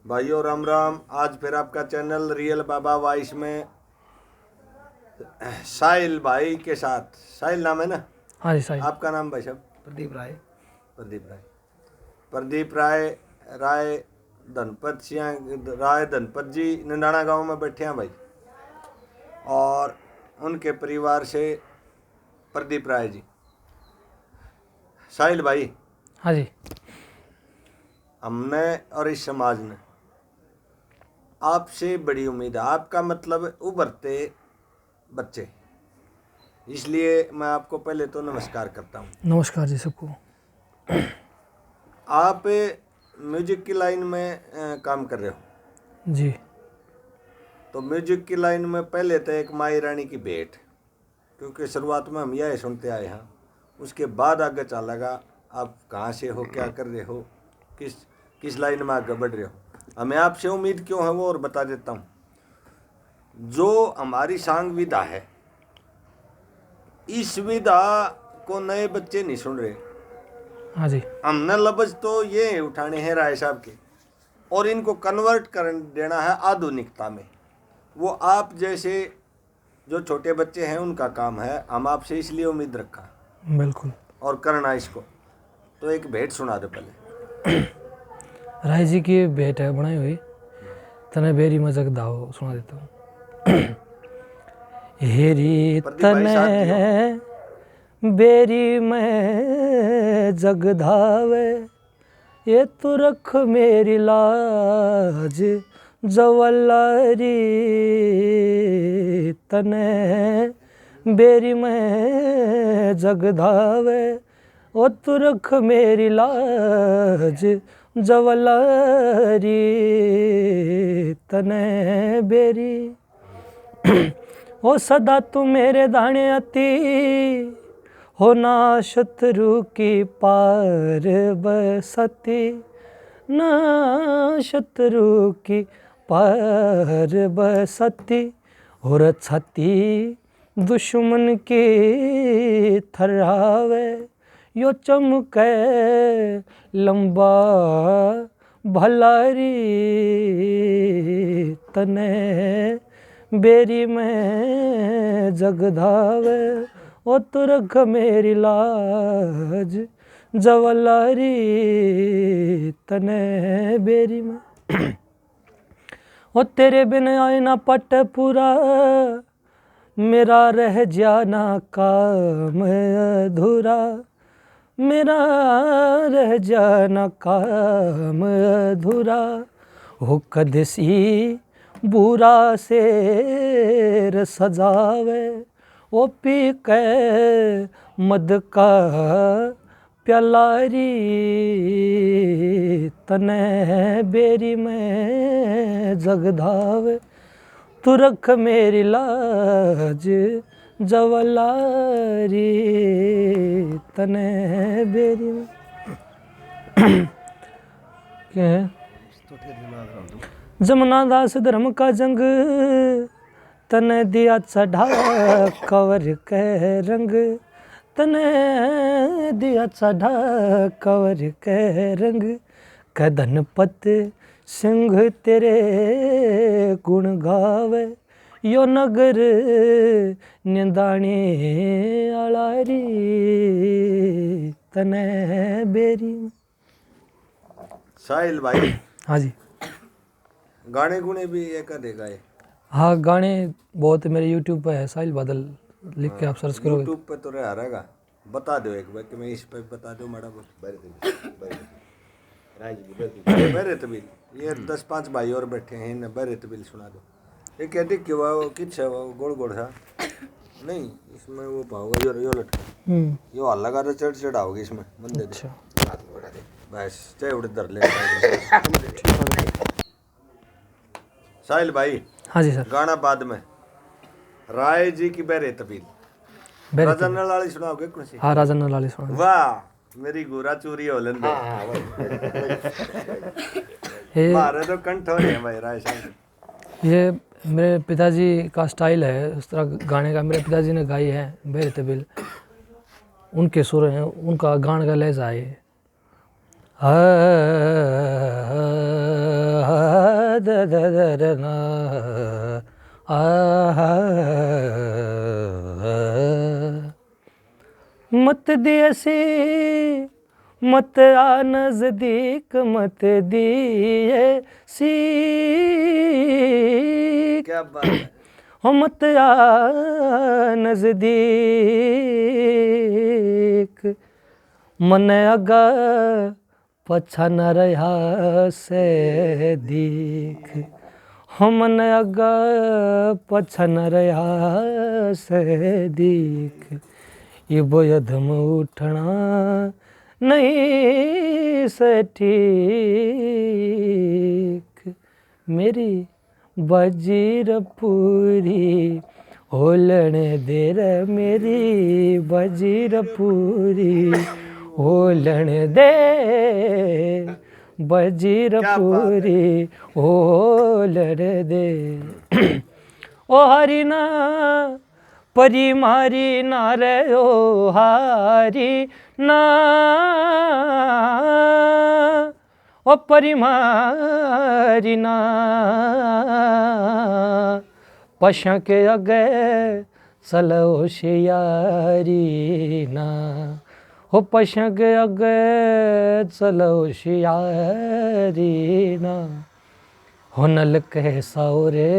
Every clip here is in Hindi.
भाइयों राम राम। आज फिर आपका चैनल रियल बाबा वॉइस में साहिल भाई के साथ। साहिल नाम है ना? हाँ जी साहिल। आपका नाम भाई साहब? प्रदीप राय। प्रदीप राय। प्रदीप राय राय धनपत सिंह राय धनपत जी नंदाना गांव में बैठे हैं भाई, और उनके परिवार से प्रदीप राय जी। साहिल भाई, हाँ जी। हमने और इस समाज ने आपसे बड़ी उम्मीद है। आपका मतलब उभरते बच्चे, इसलिए मैं आपको पहले तो नमस्कार करता हूँ। नमस्कार जी सबको। आप म्यूजिक की लाइन में काम कर रहे हो, जी तो म्यूजिक की लाइन में पहले तो एक माई रानी की भेंट, क्योंकि शुरुआत में हम यह सुनते आए हैं, उसके बाद आगे चलेगा आप कहाँ से हो, क्या कर रहे हो, किस किस लाइन में आगे बढ़ रहे हो। हमें आपसे उम्मीद क्यों है वो और बता देता हूँ। जो हमारी सांग विधा है, इस विधा को नए बच्चे नहीं सुन रहे। हाँ जी। हमने लफ्ज तो ये उठाने हैं राय साहब के, और इनको कन्वर्ट कर देना है आधुनिकता में। वो आप जैसे जो छोटे बच्चे हैं उनका काम है। हम आपसे इसलिए उम्मीद रखा बिल्कुल। और करना इसको। तो एक भेंट सुना दो पहले। राय जी की भेंट है बनाई हुई, तने बेरी मजक दाओ सुना देता हूँ। हेरी प्रदीप भाई साथ तने बेरी में जग धावे, ये तू रख मेरी लाज जवल्लारी। तने बेरी में जग धावे, ओ तू रख मेरी लाज जवल्लारी। तने बेरी ओ सदा तू मेरे दाने अति, हो ना शत्रु की पार बसती, ना शत्रु की पार बसती। और छती दुश्मन की थरावे, यो चमके लंबा भलारी। तने बेरी में जग धावे, ओ तू रख मेरी लाज जवल्लारी। तने बेरी में ओ तेरे बिन आए ना पट पूरा, मेरा रह जाना काम अधूरा। मेरा रह जाना काम अधूरा। हो कदसी बुरा शेर सजावे, ओ पी के मद का प्यालारी। तने बेरी में जग धावे, तू रख मेरी लाज जवल्लारी। तने बेरी में क्या है? जमुना दास धर्म का जंग, तने दिया चढ़ा कवर के रंग। तने दिया चढ़ा कवर के रंग, कदनपत सिंह तेरे गुण गावे, यो नगर निंदाने आलारी। तने बेरी। साहिल भाई, हाँ जी। गाने गुने भी एक आधे गाए? हाँ गाने बहुत मेरे यूट्यूब पे है, साहिल बादल लिख के आप सर्च करोगे। यूट्यूब पे तो रहा रहेगा, बता दो एक बार कि मैं इस पे बता दो माड़ा बहुत। बहरे तबील, ये 10-5 भाई और बैठे हैं, इन्हें बहरे तबील सुना दो। ये कहते कि वो किच है, वो गोड़ गोड़ था नहीं, इसमें वो पाओगे यो लटका, यो हल्ला का चढ़ चढ़ाओगे इसमें बंदे। अच्छा बस चाहे उड़े धर ले। साहिल भाई, हाँ जी सर। गाना बाद में राय जी की बहरे तबील राजा नलाली सुनाओगे कौन सी? हाँ राजा नलाली सुना। वाह, मेरी गोरा चूरी हो लेंदे। मारे तो कंठ हो रहे हैं भाई राय साहब। ये मेरे पिताजी का स्टाइल है उस तरह गाने का। मेरे पिताजी ने गाई है बहरे तबील, उनके सुर हैं, उनका गान का लहजा है। द द द द ना मत दिए सी मत आ नजदीक मत दिए सी क्या बात है। हो मत आ नजदीक मन अगा पछा न रहा से दीख हो मन अगा पछा न रहा से दीख ये बोयधम उठना नहीं से ठीक मेरी बजीर पूरी होलन दे रे मेरी बजीर पूरी होलन दे बजीर पूरी होलन दे ओ हरिना परी मारी ना रे ओ हारी ना ओ परी मारी ना पशा के अगे चलो शियारी ना हो पशा के अगे चलो शियारी ना हो नल के सावरे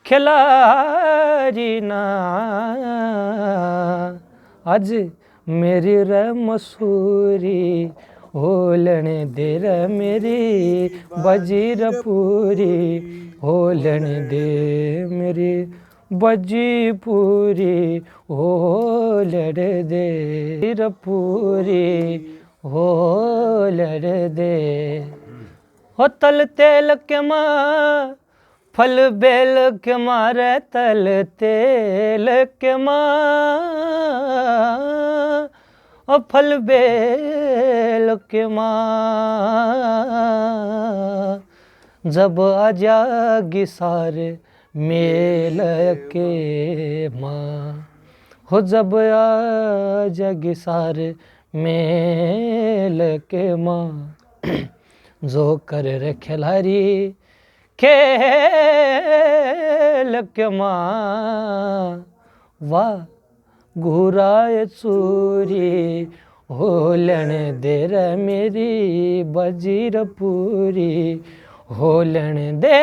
खिलारी ना आज मेरी रे मसूरी होलन दे रे मेरी बजीर पूरी होलन दे मेरी बजी पूरी होलन दे पूरी होलन दे हो तल तेल के माँ फल बेल के मारे तल तेल के माँ ओ फल बेल के माँ जब आ जागी सारे मेल के माँ हो जब आ जागी सारे मेल के माँ जो कर रे खिलाड़ी खेल के माँ वाह घुराए चूरी होलन दे रे मेरी बजीर पूरी होलन दे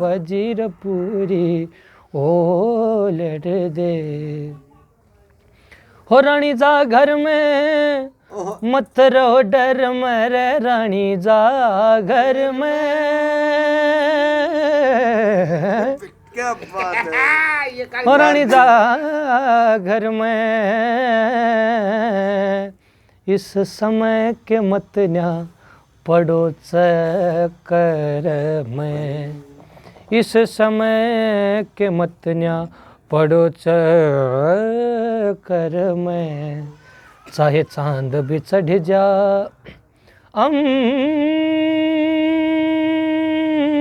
बजीर पूरी होलन दे हो रानी जा घर में मत रहो डर मेरे रानी जा घर में क्या बात है। हो रानी जा घर में इस समय के मत न्या पड़ो चक्कर में इस समय के मत न्या पड़ो चक्कर में चाहे चांद भी चढ़ जा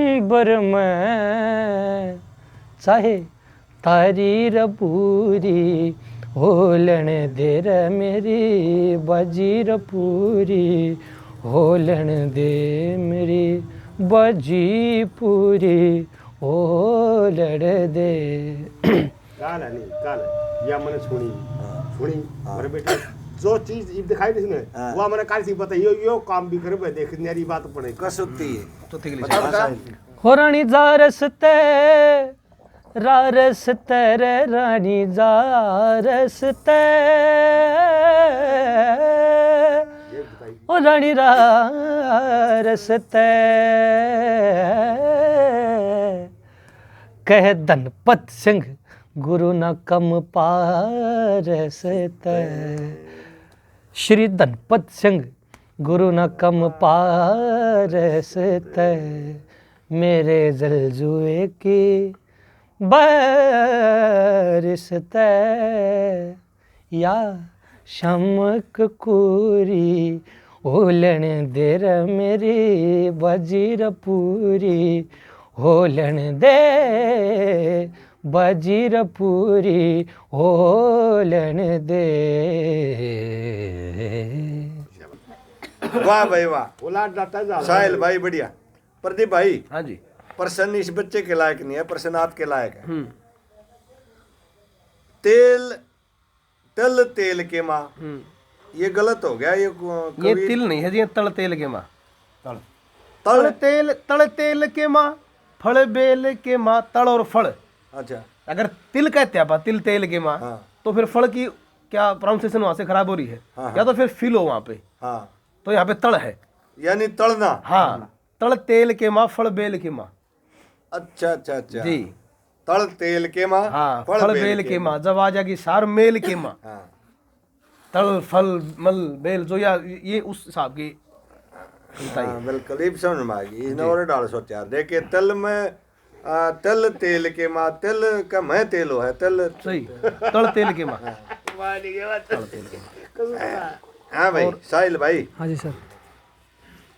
अंबर में चाहे तारी रपूरी होलन दे रे मेरी बजीर पूरी होलन दे मेरी बजी पूरी होलन दे गाल है नहीं गाल है या मैंने सुनी अरे बेटा जो चीज दिखाई नहीं सुने वो मैंने काल सी पता यो काम भी करे देखने वाली बात पड़े कसुती है तो हो रानी जा रसते रारसते रे रानी जा रसते ओ रानी रारसते कह धनपत सिंह गुरु न कम पारसते श्री धनपत सिंह गुरु न कम पारसते मेरे जलजुए की बरसते या शमक पूरी होलन दे रे मेरी बजीर पूरी होलन दे बजीर पूरी होलन दे वाह भाई वाह उलाट जाता है साहिल भाई बढ़िया। प्रदीप भाई, हाँ जी। प्रश्न इस बच्चे के लायक नहीं है, प्रश्न आपके लायक है। हम्म। तेल तल तेल के माँ, हम्म। ये गलत हो गया। ये ये कवि तिल नहीं है जी, ये तल तेल के माँ। तल तल। तल तेल के माँ, फल बेल के माँ, तल और फल। अच्छा अगर तिल कहते हैं तिल तेल के माँ, हाँ तो फिर फल की क्या प्रोनाउंसिएशन वहां से खराब हो रही है? हाँ, या तो फिर फिल हो वहां पे, हाँ, तो यहाँ पे तल है। यानी तलना। हाँ, तल तेल के माँ, फल बेल के माँ। अच्छा अच्छा अच्छा जी तल तेल के माँ, हाँ, फल बेल के माँ, जब आ जाएगी सार मेल के माँ। हाँ तल फल मल बेल जो, या ये उस हिसाब की होता ही हाँ है। बिल्कुल, ये समझ में आ गई। इसने और डाल सोचा, देखिए तल में तल तेल के माँ, तेल का मैं तेल हो है तल। सही, तल तेल के माँ। हाँ भाई साहिल भाई, हाँ जी सर।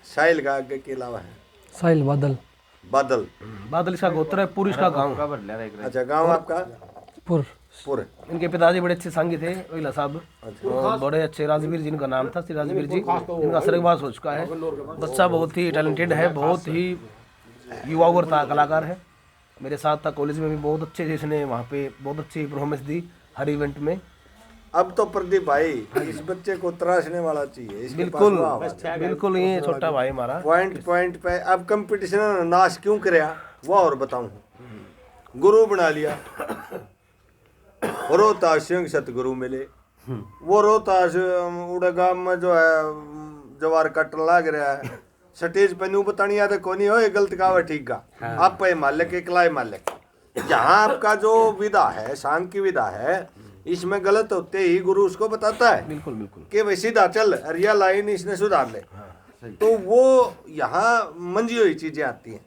साहिल का आगे के अलावा है साहिल बादल। बादल। बादल इसका गोत्र है, पुरुष का गांव। अच्छा गांव आपका पुर। पुर। इनके पिताजी बड़े अच्छे सांगी थे, ओइला साहब, और बड़े अच्छे राजवीर जी इनका नाम था, श्री राजवीर जी। इनका स्वर्गवास हो चुका है। बच्चा बहुत ही टैलेंटेड है, बहुत ही युवा और कलाकार है। मेरे साथ था कॉलेज में भी, बहुत अच्छे से इसने वहाँ पे बहुत अच्छी परफॉर्मेंस दी हर इवेंट में। अब तो प्रदीप भाई इस बच्चे को तराशने वाला चाहिए, इसके बिल्कुल पास वाह बिल्कुल, ये छोटा भाई हमारा। पॉइंट पॉइंट पे। अब कंपटीशन नाश क्यों कराया वो और बताऊं। गुरु बना लिया, रोहतास सिंह सतगुरु मिले। वो रोहतास उड़गा में जो है जवार कटन लाग रहा है, स्टेज पे न्यू बतानी आते को नहीं हो, ये गलत का ठीक का। आप पे मालिक इकलाई मालिक। जहाँ आपका जो विधा है, सांग की विधा है, इसमें गलत होते ही गुरु उसको बताता है बिल्कुल बिल्कुल कि वही सीधा चल, अरिया लाइन इसने सुधार ले। तो वो यहाँ मंजी हुई चीजें आती हैं।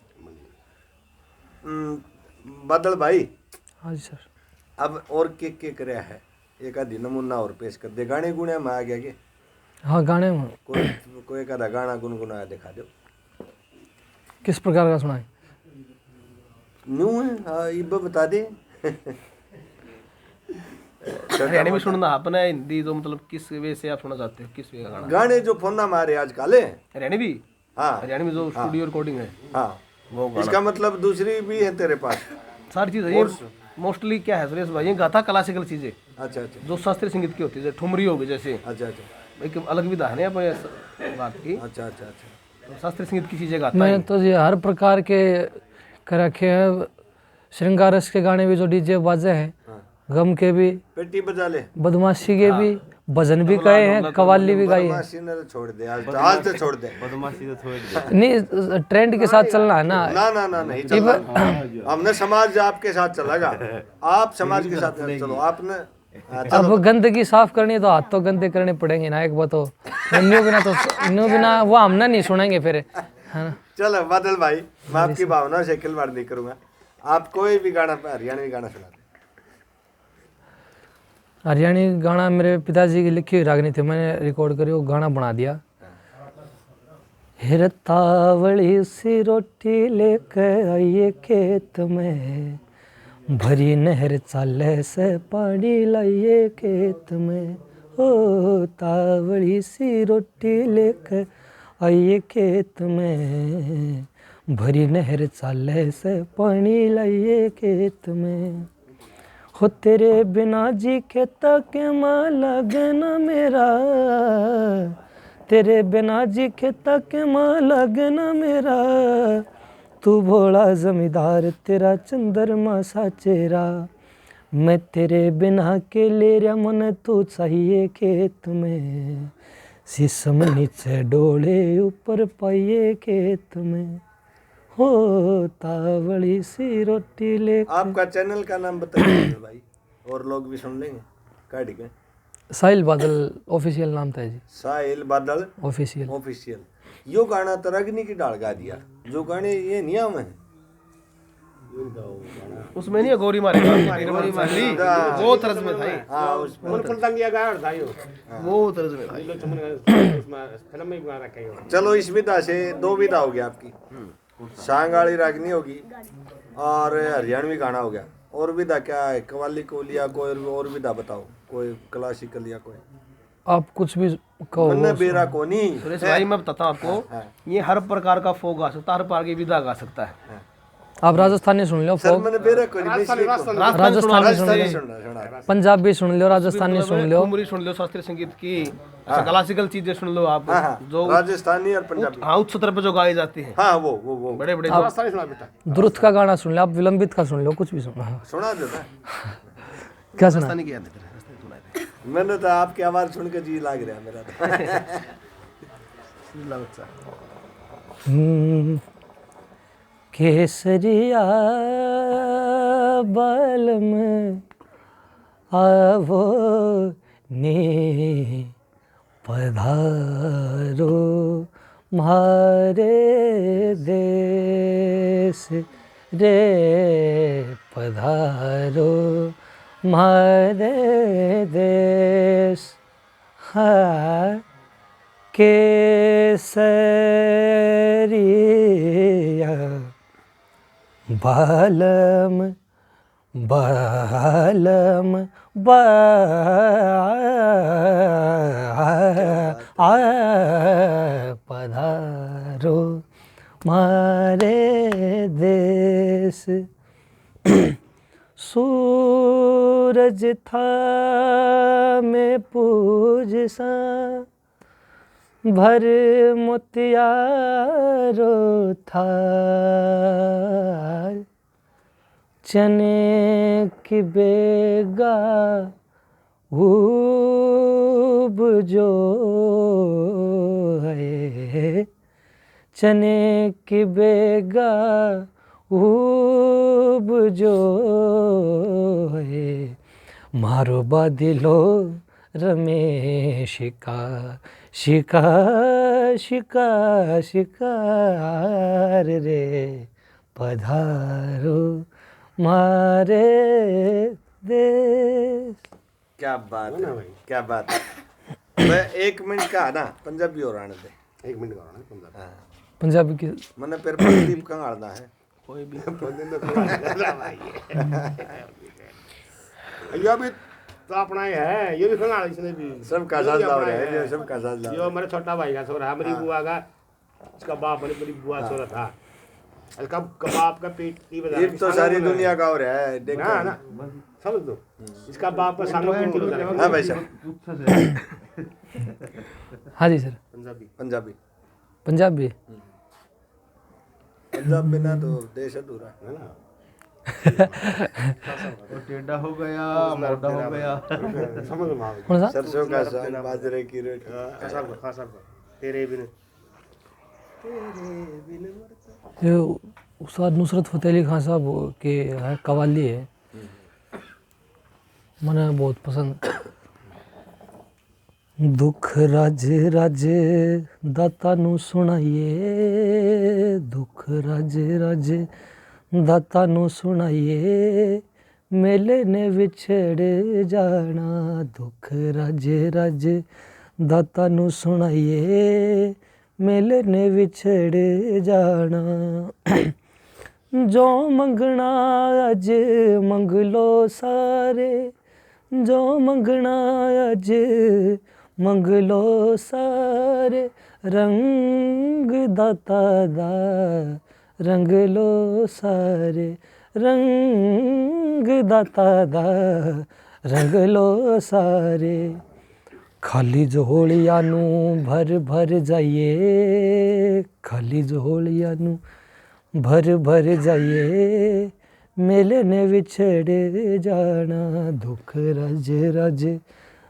बादल भाई, हाँ जी सर। अब और के कराया है, एक आधी नमूना और पेश कर दे। गाने गुने में आ गया के हाँ, गाने में कोई एक आधा गाना गुनगुनाया दिखा दो। किस प्रकार का सुनाए? न्यू है हाँ, ये बता दे। हरियाणवी सुनना अपने, हिंदी जो मतलब किस वे से आप सुनना चाहते हो, किस वे का गाना? गाने जो फोन मारे आज काले हरियाणवी, हाँ हरियाणवी जो स्टूडियो रिकॉर्डिंग है, हाँ, वो गाना। इसका मतलब दूसरी भी है तेरे पास? सारी चीज़ है ये। मोस्टली क्या है सुरेश भाई, ये गाता क्लासिकल चीज़ें अच्छा अच्छा जो शास्त्रीय संगीत की होती है, जैसे ठुमरी होगी, जैसे अच्छा अच्छा एक अलग विधा है ना अपने बात की, अच्छा अच्छा अच्छा। तो शास्त्रीय संगीत की चीज़ें गाता मैंने है। तो ये हर प्रकार के कर रखे हैं। श्रृंगार रस के गाने भी जो डीजे बाजे हैं, गम के भी, पेटी बजा ले। बदमाशी के भी, भजन भी गए हैं, कवाली भी गाई है। बदमाशी ने तो छोड़ दे आज तो छोड़ दे। नहीं, ट्रेंड के साथ चलना है ना। ना ना ना नहीं चलना। हमने समाज आपके साथ चलेगा, आप समाज के साथ चलो। आपने अब गंदगी साफ करनी है तो हाथ तो गंदे करने पड़ेंगे ना, एक बात हो। न्यू बिना वो हमने नहीं सुनेंगे फिर, है ना। चलो बादल भाई, मैं आपकी भावना से खिलवाड़ नहीं करूंगा। आप कोई भी गाना, हरियाणवी गाना सुना दे। हरियाणी गाना मेरे पिताजी की लिखी हुई रागनी थी, मैंने रिकॉर्ड करी, वो गाना बना दिया। हिरतावली सी रोटी लेकर आइए खेत में, भरी नहर चाले से पानी लाइए खेत में। ओ तावली सी रोटी लेकर आइए खेत में, भरी नहर चाले से पानी लाइए खेत में। हो तेरे बिना जी खेता के माँ लगे ना मेरा, तेरे बिना जी खेता के माँ लगे ना मेरा। तू भोला जमींदार तेरा चंद्रमा सा चेहरा, मैं तेरे बिना के ले रहा मन तू चाहिए खेत में। शीशम नीचे डोले ऊपर पाइए खेत में, हो तावली सी रोटी ले। आपका चैनल का नाम बताइए भाई, और लोग भी सुन लेंगे। क्या ठीक है? साहिल बादल ऑफिशियल नाम था जी। साहिल बादल ऑफिशियल। ऑफिशियल। यो गाना तो रगनी की डाल गा दिया, जो गाने ये नियम है उसमें नहीं है गौरी मारे वो तरज में था ये। हाँ उसमें। फुलतंगिया गाया था यो, वो तरज में था। दिलो चमन इसमें फिल्म में बना रखा है। चलो इस विधा से दो विधा हो गया आपकी, सांगाली रागनी होगी और हरियाणवी गाना हो गया। और विधा क्या है? कवाली को लिया कोई और विधा बताओ, कोई क्लासिकल या कोई आप कुछ भी कहो। मैंने बेरा को नहीं। सुरेश भाई मैं बताता हूँ आपको, ये हर प्रकार का फोक गा सकता है, हर प्रकार की विधा गा सकता है। आप राजस्थानी सुन लो, सर फोक मैंने बेरा को नहीं, राजस्थानी राजस्थानी सुन राजस्थानी लो, सुनना। पंजाबी सुन लो, राजस्थानी सुन लो, ठुमरी सुन लो, शास्त्रीय संगीत की अच्छा क्लासिकल चीजें सुन लो आप, जो राजस्थानी और पंजाबी। हाँ उच्च स्तर पे जो गाई जाती है, हाँ वो बड़े बड़े राजस्थानी सुना बेटा। द्रुत का गाना सुन लो, आप विलंबित का सुन लो, कुछ भी सुनो। हाँ। सुना देता। क्या सुना? राजस्थानी की याद है, राजस्थानी सुनाए थे। मैंने तो आपकी आवाज सुन के जी लाग रहा मेरा तो। केसरिया बालम आवो ने पधारो मारे देश रे, पधारो मारे देश। हाँ केसरिया बालम बालम पधारो मारे देश। सूरज था में पूज सा, भर मोतियारो था, चने की बेगा ऊब जो है, चने की बेगा ऊब जो है, मारो बादिलो रमेश का शिकार शिकार शिकार रे, पधारो मारे देश। क्या बात है, क्या बात है। मैं 1 मिनट का ना पंजाबी और आने दे। 1 मिनट का ना पंजाबी। पंजाबी की मैंने फिर प्रदीप कहाँ आना है। कोई भी यो भी तो अपना ही है, ये भी खंगाल इसने भी सबका साथ लाओ रहे हैं, सबका साथ लाओ। यो मेरे छोटा भाई का छोरा है, मेरी बुआ का, इसका बाप मेरी बुआ छोरा था, इसका बाप का पेट नहीं बजा। ये तो सारी दुनिया का हो रहा है, देखो ना ना समझ दो, इसका बाप का संग हाँ भाई साहब। हाँ जी सर। पंजाबी पंजाबी पंजाबी पंजाब बिना तो देश अधूरा है ना। टेढ़ा हो गया, मोटा हो गया। समझ में आ कौन सा? सरसों का साग, बाजरे की रोटी। गया तेरे बिन ये उस्ताद नुसरत फतेह अली खान साहब के है, कवाली है, मैंने बहुत पसंद। दुख राज राज दाता नू सुनाइए, दुख राज राज दाता नू सुनाइए, मेले ने विछड़ जाना, दुख राज राज दाता नू सुनाइए, मेले ने विछड़ जाना। जो मंगना अज मंग लो सारे, जो मंगना अज मंग लो सारे, रंग दाता दा रंग लो सारे, रंग दाता दा रंग लो सारे। खाली झोलिया नू भर भर जाइए, खाली झोलिया नू भर भर जाइए, मेले ने विछड़ जाना, दुख रज रज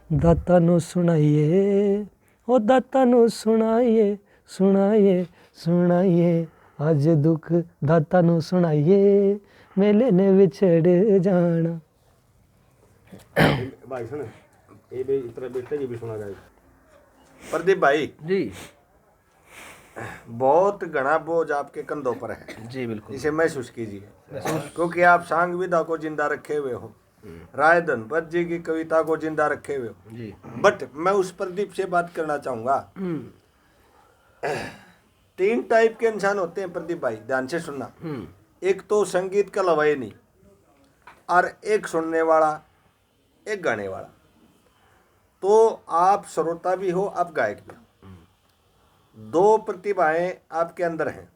दाता नू सुनाइए, ओ दाता नू सुनाइए सुनाइए सुनाइए, आज दुख दाता नू सुनाइए, मेले ने विछड़ जाना। भाई सुन, ये भी इतना बेटे ये भी सुना जाए। प्रदीप भाई जी बहुत घना बोझ आपके कंधों पर है, जी बिल्कुल। इसे महसूस कीजिए, क्योंकि आप सांग विधा को जिंदा रखे हुए हो, राय धनपत जी की कविता को जिंदा रखे हुए हो। जी बट मैं उस प्रदीप से बात करना चाहूंगा। 3 टाइप के इंसान होते हैं प्रदीप भाई, ध्यान से सुनना। एक तो संगीत का लवाई नहीं, और एक सुनने वाला, एक गाने वाला। तो आप श्रोता भी हो, आप गायक भी हो। दो प्रतिभाएं आपके अंदर हैं।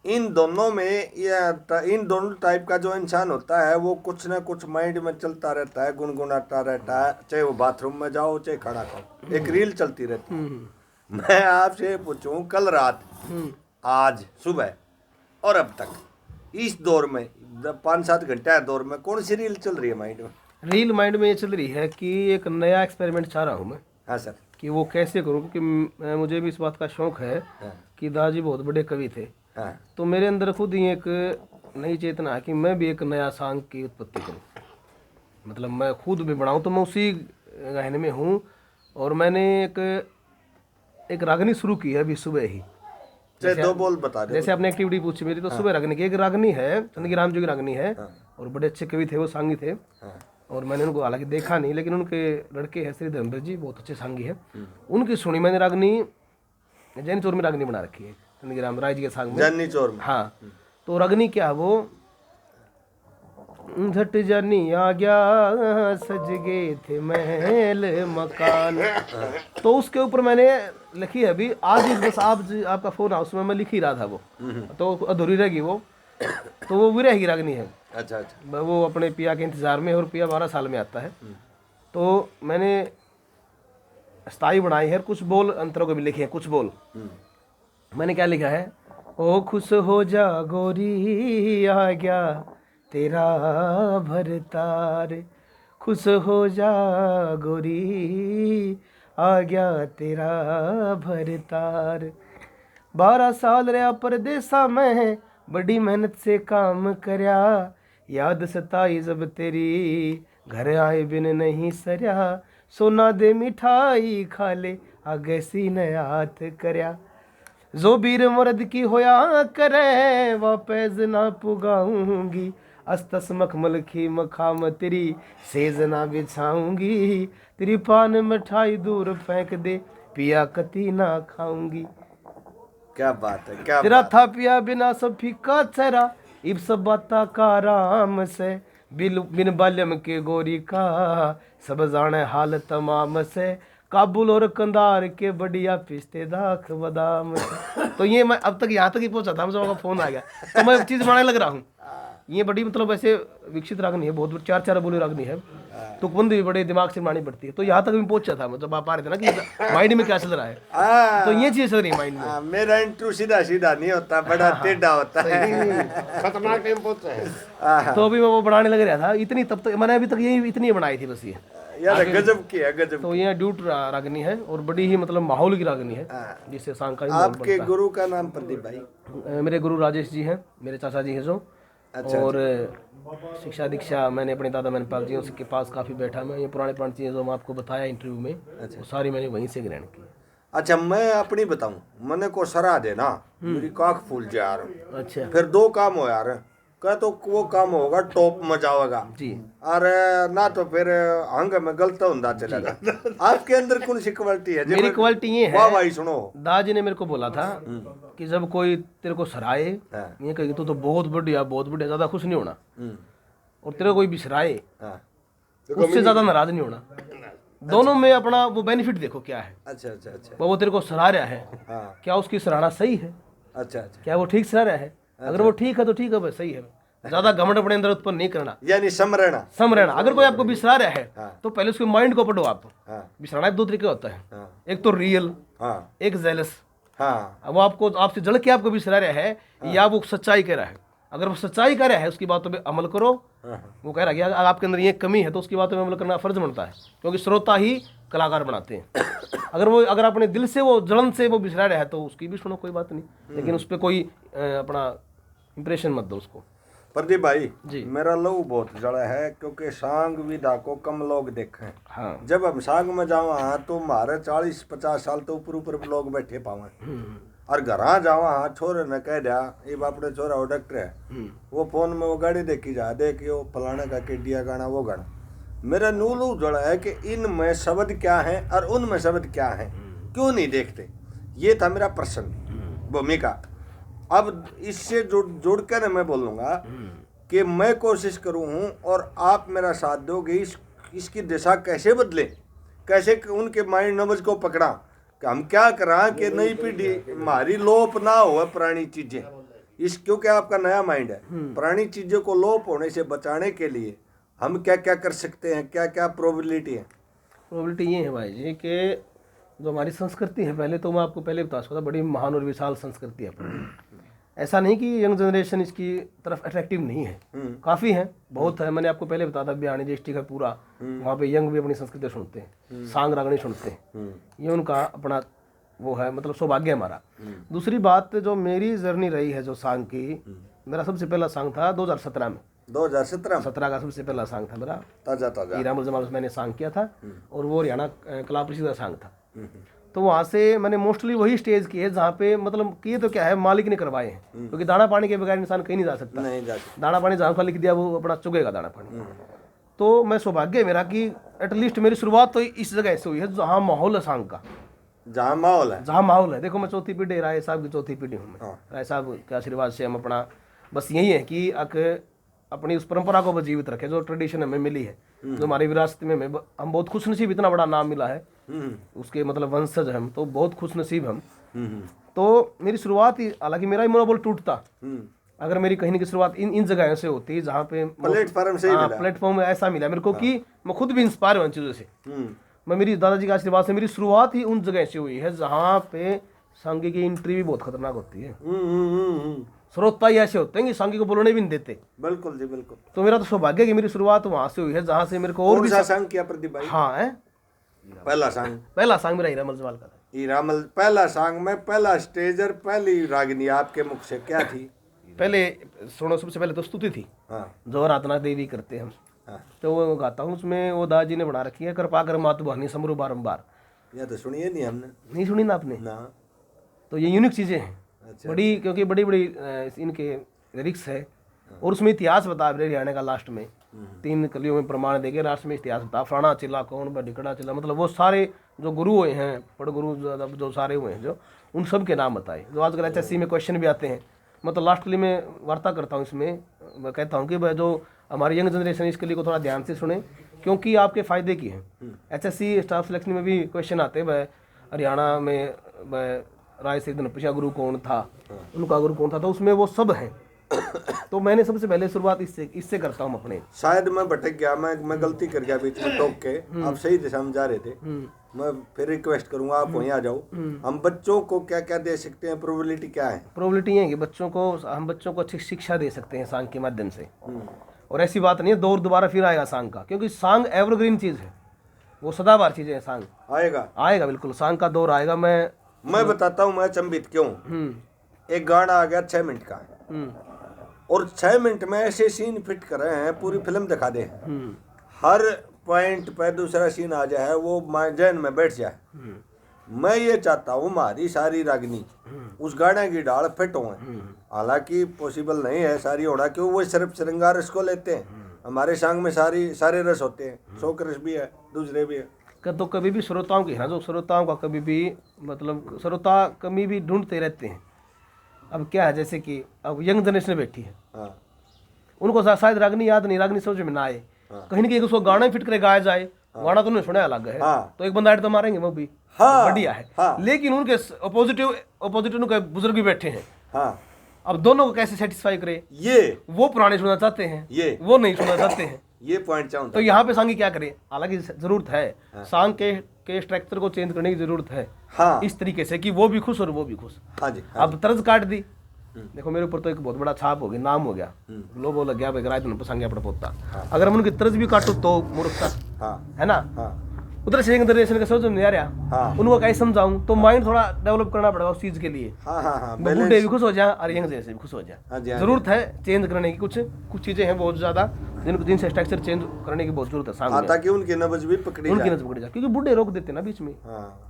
इन दोनों में या इन दोनों टाइप का जो इंसान होता है वो कुछ ना कुछ माइंड में चलता रहता है, गुनगुनाता रहता है, चाहे वो बाथरूम में जाओ चाहे खड़ा खाओ, एक रील चलती रहती है। मैं आपसे पूछूं, कल रात, आज सुबह और अब तक इस दौर में 5-7 घंटे के दौर में कौन सी रील चल रही है माइंड में? रील माइंड में ये चल रही है कि एक नया एक्सपेरिमेंट चाह रहा हूँ मैं। हाँ सर। कि वो कैसे करूँ, क्योंकि मुझे भी इस बात का शौक है कि दादाजी बहुत बड़े कवि थे। हाँ। तो मेरे अंदर खुद ही एक नई चेतना है कि मैं भी एक नया सॉन्ग की उत्पत्ति करूँ, मतलब मैं खुद भी बनाऊँ। तो मैं उसी गहने में हूँ और मैंने एक रागनी शुरू की है अभी सुबह ही। चाहे दो बोल बता दे। जैसे आपने एक्टिविटी पूछी मेरी, तो सुबह रागनी की एक रागनी है, चंदगी राम जी की रागनी है, और बड़े अच्छे कवि थे वो, सांगी थे। और मैंने उनको हालांकि देखा नहीं, लेकिन उनके लड़के हैं श्री धर्मेंद्र जी, बहुत अच्छे सांगी है, उनकी सुनी मैंने रागनी। जैन चोर में रागनी बना रखी है चंदगी राम राय जी के सांग में, जैनी चोर में। हाँ। तो रागनी क्या है वो, झट जानी आ गया सज गए थे महल मकान। तो उसके ऊपर मैंने लिखी है अभी आज ही, बस आपका फोन आ, उसमें मैं लिख ही रहा था वो, तो अधूरी रहेगी वो। तो वो विरह की रागनी है। अच्छा अच्छा। वो अपने पिया के इंतजार में, और पिया 12 साल में आता है। तो मैंने स्थाई बनाई है, कुछ बोल अंतरों को भी लिखे हैं, कुछ बोल। मैंने क्या लिखा है, ओ खुश हो जा गोरी आ गया तेरा भरतार, खुश हो जा गोरी आ गया तेरा भरतार। 12 साल रहा परदेसा में, बड़ी मेहनत से काम करया, याद सताई जब तेरी घर आए बिन नहीं सरया, सोना दे मिठाई खा ले आगे सीने हाथ करया, जो बीर मर्द की होया करे वह पैज ना पुगाऊंगी, अस्तस मखमल की मखाम तेरी सेज ना बिछाऊंगी, तेरी पान मिठाई दूर फेंक दे पिया कती ना खाऊंगी। क्या बात है, क्या तेरा बात। था पिया बिना सब फीका चेहरा, इब सब बाता का राम से, बिन बाल्यम के गोरी का सब जाने हाल तमाम से, काबुल और कंधार के बढ़िया पिस्ते दाख बादाम से। तो ये मैं अब तक यहाँ तक ही पहुंचा था, मुझे फोन आ गया, तो मैं चीज बनाने लग रहा हूँ। ये बड़ी मतलब ऐसे विकसित रागनी है, बहुत 4-4 बोली रागनी है, तो बंद भी बड़े दिमाग से बनानी पड़ती है। तो यहाँ तक भी पहुंचा था, मतलब आप आ रहे थे ना कि माइंड में क्या चल रहा है, तो ये चीज चल रही है माइंड में। मेरा इंट्रो सीधा सीधा नहीं होता, बड़ा टेढ़ा होता है। खतरनाक टाइम पहुंचा है। तो अभी मैं वो बनाने लग रहा था, इतनी तब तक मैंने अभी तक यही इतनी बनाई थी बस ये यार, गजब की है, गजब। तो ये ड्यूट रागनी है और बड़ी ही मतलब माहौल की रागनी है, जिससे सांग का माहौल आपके बनता गुरु का नाम प्रदीप भाई? है। मेरे गुरु राजेश जी हैं, मेरे चाचा जी हैं जो। अच्छा, और शिक्षा दीक्षा मैंने अपने दादा मैनपाल जी के पास काफ़ी बैठा मैं, ये पुराने पुरानी चीज़ें जो मैं आपको बताया इंटरव्यू में, वो सारी मैंने वहीं से ग्रहण की। अच्छा, मैं अपनी बताऊं, मैंने को सराह देना, मेरी काख फूल जा यार। अच्छा फिर 2 काम हो यार, क्या तो वो काम होगा टॉप में जाएगा जी, और ना तो फिर हंग में गलत होता चलेगा। आपके अंदर कौन सी क्वालिटी है? मेरी क्वालिटी ये है, वाह भाई सुनो, दादाजी ने मेरे को बोला था कि जब कोई तेरे को सराहे, ये कहेगी तो बहुत बढ़िया ज़्यादा खुश नहीं होना, और तेरे को कोई बिसराए उससे ज़्यादा नाराज नहीं होना। दोनों में अपना वो बेनिफिट देखो क्या है। अच्छा अच्छा अच्छा। वो तेरे को सराह रहा है, हाँ। क्या उसकी सराहना सही है? अच्छा अच्छा। क्या वो ठीक सराह रहा है? अगर वो ठीक है तो ठीक है, बस सही है। ज्यादा घमंड अपने अंदर उत्पन्न नहीं करना, यानी समरण। अगर कोई आपको बिसरा रहा है तो पहले उसके माइंड को पढ़ो आप। हाँ। बिसराना 2 तरीके होता है, हाँ। एक तो रियल, हाँ एक जेलस। हाँ। वो आपको आपसे जल के आपको बिसरा रहा है, या वो सच्चाई कह रहा है। अगर वो सच्चाई कह रहा है उसकी बातों पे अमल करो। वो कह रहा है कि अगर आपके अंदर ये कमी है तो उसकी बातों पे अमल करना फर्ज बनता है, क्योंकि श्रोता ही कलाकार बनाते हैं। अगर अपने दिल से वो जलन से वो बिसरा रहा है तो उसकी भी सुनो, कोई बात नहीं, लेकिन उस पर कोई अपना इंप्रेशन मत दो उसको। प्रदीप भाई जी। मेरा लहू बहुत जड़ा है, क्योंकि सांग विधा को कम लोग देखे हैं। हाँ जब हम सांग में जावा तो हमारे 40-50 साल तो ऊपर लोग बैठे पावे, और घर जावा छोरे ने कह दिया ये बापड़े छोरा वो डॉक्टर है, वो फोन में वो गाड़ी देखी जा देखिए वो फलाने का केडिया गाना वो गाना। मेरा नूलू जड़ा है कि इनमें शब्द क्या है और उनमें शब्द क्या है, क्यों नहीं देखते? ये था मेरा प्रश्न, भूमिका। अब इससे जोड़ कर मैं बोलूँगा कि मैं कोशिश करूँ हूँ और आप मेरा साथ दोगे, इसकी दिशा कैसे बदले, कैसे उनके माइंड नमज को पकड़ा कि हम क्या करा कि नई पीढ़ी हमारी लोप ना हो पुरानी चीजें, इस क्योंकि आपका नया माइंड है, पुरानी चीजों को लोप होने से बचाने के लिए हम क्या क्या कर सकते हैं, क्या क्या प्रोबेबिलिटी है? प्रोबेबिलिटी ये है भाई जी कि जो हमारी संस्कृति है, पहले तो मैं आपको पहले बता सकता, बड़ी महान और विशाल संस्कृति है अपनी। ऐसा नहीं कि यंग जनरेशन इसकी तरफ अट्रैक्टिव नहीं है, काफ़ी है, बहुत है। मैंने आपको पहले बताया था बिहानी डिस्ट्रिक्ट है पूरा, वहाँ पे यंग भी अपनी संस्कृति सुनते हैं, सांग रागनी सुनते हैं, ये उनका अपना वो है, मतलब सौभाग्य है हमारा। दूसरी बात जो मेरी जर्नी रही है जो सांग की, मेरा सबसे पहला सांग था 2017 में, 2017 का सबसे पहला सांग था मेरा, ताजा हीरामुल जमाल में मैंने सांग किया था, और वो हरियाणा कला परिषद का सांग था। तो वहाँ से मैंने मोस्टली वही स्टेज की है जहाँ पे मतलब कि ये तो क्या है मालिक ने करवाए हैं, क्योंकि दाना पानी के बगैर इंसान कहीं नहीं जा सकता, नहीं जा सकता। दाना पानी जहाँ का लिख दिया वो अपना चुगेगा दाना पानी। तो मैं सौभाग्य मेरा कि एटलीस्ट मेरी शुरुआत तो इस जगह से हुई है जहाँ माहौल है सांग का, जहाँ माहौल है, जहाँ माहौल है। देखो मैं चौथी पीढ़ी राय साहब की चौथी पीढ़ी हूँ मैं, राय साहब के आशीर्वाद से हम अपना बस यही है कि अपनी उस परंपरा को जीवित रखे जो ट्रेडिशन हमें मिली है, जो हमारी विरासत में हम बहुत खुशनसीब, इतना बड़ा नाम मिला है उसके मतलब वंशज हम, तो बहुत खुशनसीब हम। तो मेरी शुरुआत ही, हालांकि मेरा ही मनोबल टूटता अगर मेरी कहीं की शुरुआत इन जगह से होती जहाँ पे प्लेटफॉर्म से प्लेटफॉर्म ऐसा मिला मेरे को कि मैं खुद भी इंस्पायर हुआ इन चीज़ों से। मैं मेरी दादाजी के आशीर्वाद से मेरी शुरुआत ही उन जगह से हुई है जहाँ पे सांगी की एंट्री भी बहुत खतरनाक होती है, श्रोता ही ऐसे होते हैं कि सांगी को बोलने भी नहीं देते। बिल्कुल जी बिल्कुल। तो मेरा तो सौभाग्य कि मेरी शुरुआत वहाँ से हुई है जहाँ से मेरे को और भी सांग किया प्रदीप भाई? हाँ है, पहला सांग मेरा हीरामल जमाल का था। हीरामल पहला सांग में पहला स्टेजर, पहली रागनी आपके मुख से क्या थी? पहले सुनो, सबसे पहले तो स्तुति थी, जो आराधना देवी करते हम, तो वो गाता हूँ उसमें, वो दादाजी ने बना रखी है, कृपा कर मातु बहनी समरू बारंबार। यह तो सुनिए नहीं हमने, नहीं सुनी ना आपने ना। तो ये यूनिक चीज़ें हैं। अच्छा। बड़ी, क्योंकि बड़ी बड़ी इनके लिरिक्स है, और उसमें इतिहास बता रहे हरियाणा का, लास्ट में 3 कलियों में प्रमाण देके लास्ट में इतिहास बता, फलाना चिल्ला कौन बडिकड़ा चिल्ला, मतलब वो सारे जो गुरु हुए हैं, पड़ गुरु जो सारे हुए हैं, जो उन सब के नाम बताए, जो आजकल HSC में क्वेश्चन भी आते हैं। मतलब लास्टली मैं वार्ता करता हूँ इसमें, मैं कहता हूँ कि भाई जो हमारी यंग जनरेशन इसके लिए को थोड़ा ध्यान से सुने, क्योंकि आपके फ़ायदे की है। HSC स्टाफ सिलेक्शन में भी क्वेश्चन आते हैं, भाई हरियाणा में राय से पिछा गुरु कौन था, उनका गुरु कौन था, तो उसमें वो सब हैं। तो मैंने सबसे पहले शुरुआत इससे करता हूँ अपने। शायद मैं भटक गया, मैं गलती कर गया बीच में टोक के, आप सही दिशा में जा रहे थे। मैं फिर रिक्वेस्ट करूंगा आप वहीं आ जाओ। हम बच्चों को क्या क्या दे सकते हैं, प्रोबेबिलिटी क्या है? प्रोबेबिलिटी ये है कि हम बच्चों को अच्छी शिक्षा दे सकते हैं सांग के माध्यम से, और ऐसी बात नहीं है दौर दोबारा फिर आएगा सांग का, क्योंकि सांग एवरग्रीन चीज़ है, वो सदाबहार चीज़ है। सांग आएगा बिल्कुल, सांग का दौर आएगा। मैं बताता हूँ मैं अचंभित क्यों। एक गाना आ गया 6 मिनट का, और 6 मिनट में ऐसे सीन फिट कर रहे हैं, पूरी फिल्म दिखा दे, हर पॉइंट पे दूसरा सीन आ जाए, वो जहन में बैठ जाए। मैं ये चाहता हूँ हमारी सारी रागनी उस गाने की डाल फिट हो। हालांकि पॉसिबल नहीं है सारी होना, क्यों वो सिर्फ श्रृंगार रस को लेते हैं, हमारे सांग में सारे रस होते हैं, शोक रस भी है, दूसरे भी है। तो कभी भी श्रोताओं की है ना, जो श्रोताओं का कभी भी मतलब श्रोता कमी भी ढूंढते रहते हैं। अब क्या है, जैसे कि अब यंग जनरेशन बैठी है, उनको शायद रागनी याद नहीं, रागनी समझ में ना आए, कहीं ना कहीं उसको गाना ही फिट करे गाया जाए, गाना तो उन्हें सुना अलग है, तो एक बंदा ऐड तो मारेंगे, वो भी बढ़िया है। लेकिन उनके अपोजिट उनके बुजुर्ग भी बैठे हैं, अब दोनों को कैसे सेटिस्फाई करे, ये वो पुराने सुनना चाहते हैं, ये वो नहीं सुनना चाहते हैं, ये पॉइंट चाहूँ। तो यहाँ पे सांगी क्या करे, हालांकि जरूरत है सांग के स्ट्रक्चर को चेंज करने की जरूरत है, इस तरीके से कि वो भी खुश और वो भी खुश। अब तर्ज काट दी, देखो मेरे ऊपर तो एक बहुत बड़ा छाप हो गया, नाम हो गया, लोगो लग गया, बेगराय तो पसंद गया पोता। अगर हम उनकी तर्ज भी काटो तो मूर्खता है ना। उधर से जनरेशन का समझ नहीं आ रहा, उनको कैसे समझाऊं, तो माइंड थोड़ा डेवलप करना पड़ेगा उस चीज के लिए। बूढ़े भी खुश हो जाए और यंग जनरेशन भी खुश हो जाए। जरूरत है चेंज करने की, कुछ चीजें हैं बहुत ज्यादा जिनसे स्ट्रक्चर चेंज करने की बहुत जरूरत है सांग में, ताकि उनकी नब्ज भी पकड़ी जाए, क्योंकि बूढ़े रोक देते ना बीच में।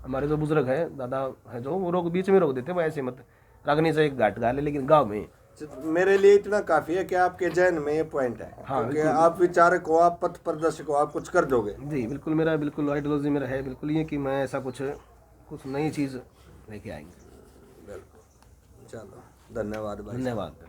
हमारे जो बुजुर्ग है, दादा है जो, वो रोक बीच में रोक देते, वो ऐसे मत रागनी से एक घाट गा ले, लेकिन गाँव में। मेरे लिए इतना काफी है कि आपके जहन में ये पॉइंट है, क्योंकि आप विचारक हो, आप पथ प्रदर्शक हो, आप कुछ कर दोगे। जी बिल्कुल, मेरा बिल्कुल आइडियोलॉजी मेरा है बिल्कुल ये कि मैं ऐसा कुछ नई चीज लेके आएंगे। चलो धन्यवाद भाई। धन्यवाद।